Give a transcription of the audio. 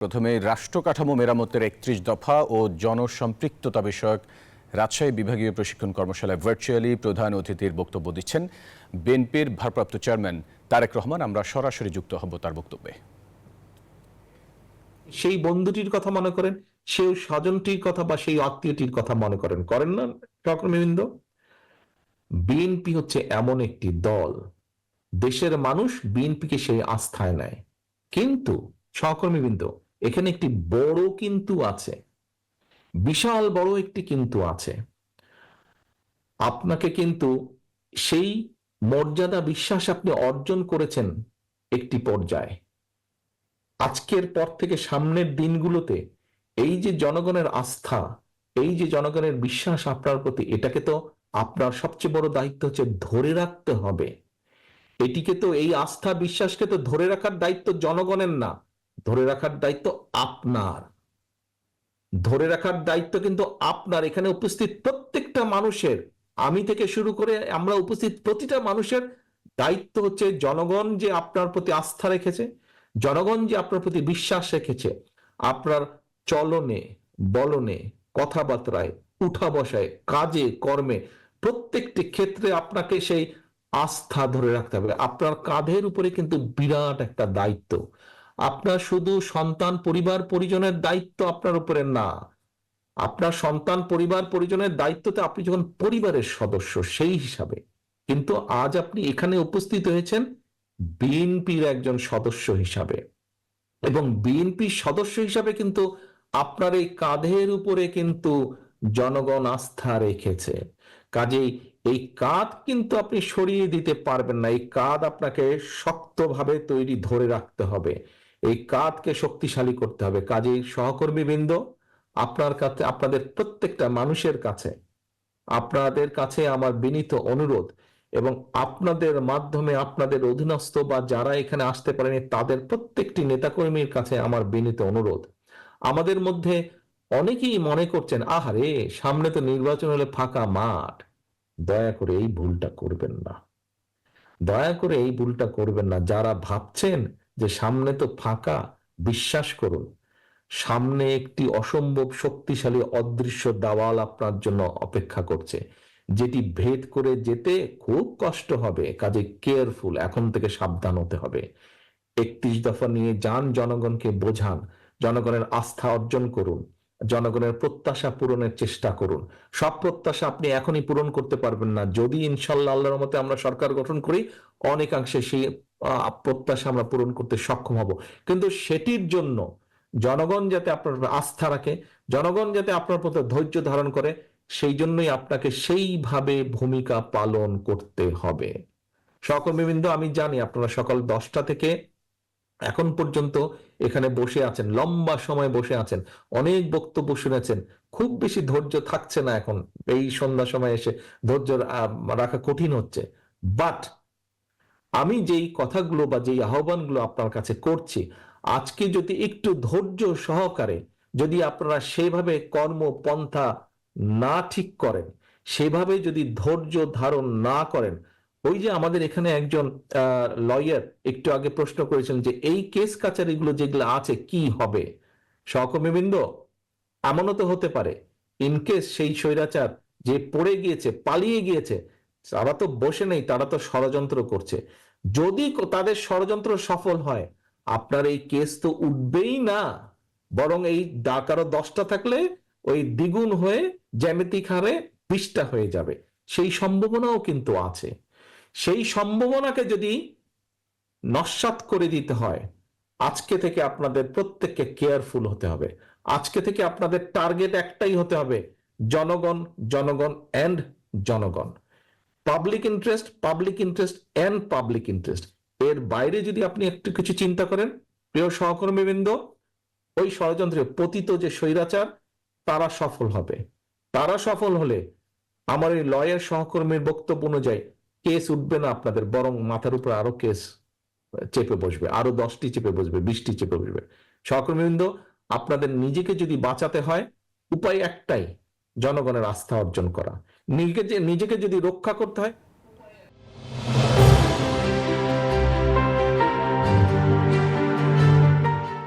প্রথমে রাষ্ট্র কাঠামো মেরামতের ৩১ দফা ও জনসম্পৃক্ততা বিষয়ক রাজশাহী বিভাগীয় প্রশিক্ষণ কর্মশালায় ভার্চুয়ালি প্রধান অতিথির বক্তব্য দিচ্ছেন বিএনপির ভারপ্রাপ্ত চেয়ারম্যান তারেক রহমান। আমরা সরাসরি যুক্ত হব তার বক্তব্যে। সেই বন্ধুটির কথা মনে করেন, সেই স্বজনটির কথা বা সেই আত্মীয়টির কথা মনে করেন না সহকর্মীবৃন্দ? বিএনপি হচ্ছে এমন একটি দল, দেশের মানুষ বিএনপিকে সেই আস্থায় নেয়। কিন্তু সহকর্মীবৃন্দ, এখানে একটি বড় কিন্তু আছে, বিশাল বড় একটি কিন্তু আছে। আপনাকে কিন্তু সেই মর্যাদা বিশ্বাস আপনি অর্জন করেছেন একটি পর্যায়ে। আজকের পর থেকে সামনের দিনগুলোতে এই যে জনগণের আস্থা, এই যে জনগণের বিশ্বাস আপনার প্রতি, এটাকে তো আপনার সবচেয়ে বড় দায়িত্ব হচ্ছে ধরে রাখতে হবে। এটিকে তো, এই আস্থা বিশ্বাসকে তো ধরে রাখার দায়িত্ব জনগণের না, ধরে রাখার দায়িত্ব আপনার। ধরে রাখার দায়িত্ব কিন্তু আপনার। এখানে উপস্থিত প্রত্যেকটা মানুষের, আমি থেকে শুরু করে আমরা উপস্থিত প্রতিটা মানুষের দায়িত্ব হচ্ছে জনগণ যে আপনার প্রতি আস্থা রেখেছে, জনগণ যে আপনার প্রতি বিশ্বাস রেখেছে, আপনার চলনে বলনে কথাবার্তায় উঠা বসায় কাজে কর্মে প্রত্যেকটি ক্ষেত্রে আপনাকে সেই আস্থা ধরে রাখতে হবে। আপনার কাঁধের উপরে কিন্তু বিরাট একটা দায়িত্ব। আপনার শুধু সন্তান পরিবার পরিজনের দায়িত্ব আপনার উপরে না, আপনার সন্তান পরিবার পরিজনের দায়িত্বতে আপনি যখন পরিবারের সদস্য সেই হিসাবে, কিন্তু আজ আপনি এখানে উপস্থিত হয়েছেন বিএনপির একজন সদস্য হিসাবে, এবং বিএনপির সদস্য হিসাবে কিন্তু আপনার এই কাঁধের উপরে কিন্তু জনগণ আস্থা রেখেছে। কাজেই এই কাঁধ কিন্তু আপনি সরিয়ে দিতে পারবেন না। এই কাঁধ আপনাকে শক্তভাবে তৈরি ধরে রাখতে হবে, এই কাঁধকে শক্তিশালী করতে হবে। কাজেই সহকর্মীবৃন্দ, আপনার কাছে, আপনাদের প্রত্যেকটা মানুষের কাছে, আপনাদের কাছে আমার বিনীত অনুরোধ, এবং আপনাদের মাধ্যমে আপনাদের অধীনস্থ বা যারা এখানে আসতে পারেনি তাদের প্রত্যেকটি নেতাকর্মীর কাছে আমার বিনীত অনুরোধ। আমাদের মধ্যে অনেকেই মনে করছেন, আহারে সামনে তো নির্বাচন হলে ফাঁকা মাঠ। দয়া করে এই ভুলটা করবেন না, দয়া করে এই ভুলটা করবেন না। যারা ভাবছেন যে সামনে তো ফাঁকা, বিশ্বাস করুন, সামনে একটি অসম্ভব শক্তিশালী অদৃশ্য দেওয়াল আপনার জন্য অপেক্ষা করছে, যেটি ভেদ করে যেতে খুব কষ্ট হবে। কাজে কেয়ারফুল, এখন থেকে সাবধান হতে হবে। ৩১ দফা নিয়ে যান, জনগণকে বোঝান, জনগণের আস্থা অর্জন করুন, জনগণের প্রত্যাশা পূরণের চেষ্টা করুন। সব প্রত্যাশা আপনি এখনই পূরণ করতে পারবেন না, যদি ইনশাল্লাহ আল্লাহর মতে আমরা সরকার গঠন করি, অনেকাংশে সেই প্রত্যাশা আমরা পূরণ করতে সক্ষম হব। কিন্তু সেটির জন্য জনগণ যাতে আপনার আস্থা রাখে, জনগণ যাতে আপনার প্রতি ধৈর্য ধারণ করে, সেই জন্যই আপনাকে সেইভাবে ভূমিকা পালন করতে হবে। সহকর্মীবৃন্দ, আমি জানি আপনারা সকাল 10টা থেকে এখন পর্যন্ত এখানে বসে আছেন, লম্বা সময় বসে আছেন, অনেক বক্তব্য শুনেছেন, খুব বেশি ধৈর্য থাকছে না এখন এই সন্ধ্যা সময় এসে, ধৈর্য রাখা কঠিন হচ্ছে। বাট আমি যেই কথাগুলো বা যেই আহ্বানগুলো আপনার কাছে করছি, আজকে যদি একটু ধৈর্য সহকারে যদি আপনারা সেভাবে কর্মপন্থা না ঠিক করেন, সেভাবে যদি ধৈর্য ধারণ না করেন, ওই যে আমাদের এখানে একজন লয়ার একটু আগে প্রশ্ন করেছেন যে এই কেস কাচারিগুলো যেগুলো আছে কি হবে। সহকর্মীবৃন্দ, এমনও তো হতে পারে ইনকেস সেই স্বৈরাচার যে পড়ে গিয়েছে, পালিয়ে গিয়েছে, তারা তো বসে নেই, তারা তো ষড়যন্ত্র করছে। যদি তাদের ষড়যন্ত্র সফল হয়, আপনার এই কেস তো উঠবেই না, বরং এই কারো 10টা থাকলে ওই দ্বিগুণ হয়ে জ্যামিতিক হারে 20টা হয়ে যাবে। সেই সম্ভাবনাও কিন্তু আছে। সেই সম্ভাবনাকে যদি নস্যাৎ করে দিতে হয়, আজকে থেকে আপনাদের প্রত্যেককে কেয়ারফুল হতে হবে। আজকে থেকে আপনাদের টার্গেট একটাই হতে হবে, জনগণ, জনগণ এন্ড জনগণ। Public interest, public interest and public interest. এর বাইরে যদি আপনি একটু কিছু চিন্তা করেন, প্রিয় সহকর্মীবৃন্দ, ওই ষড়যন্ত্রে পতিত যে স্বৈরাচার, তারা সফল হবে। তারা সফল হলে আমার এই লয়ার সহকর্মীর বক্তব্য অনুযায়ী কেস উঠবে না আপনাদের, বরং মাথার উপর আরো কেস চেপে বসবে, আরো 10টি চেপে বসবে, 20টি চেপে বসবে। সহকর্মীবৃন্দ, আপনাদের নিজেকে যদি বাঁচাতে হয়, উপায় একটাই, জনগণের আস্থা অর্জন করা। নিজেকে যদি রক্ষা করতে হয়,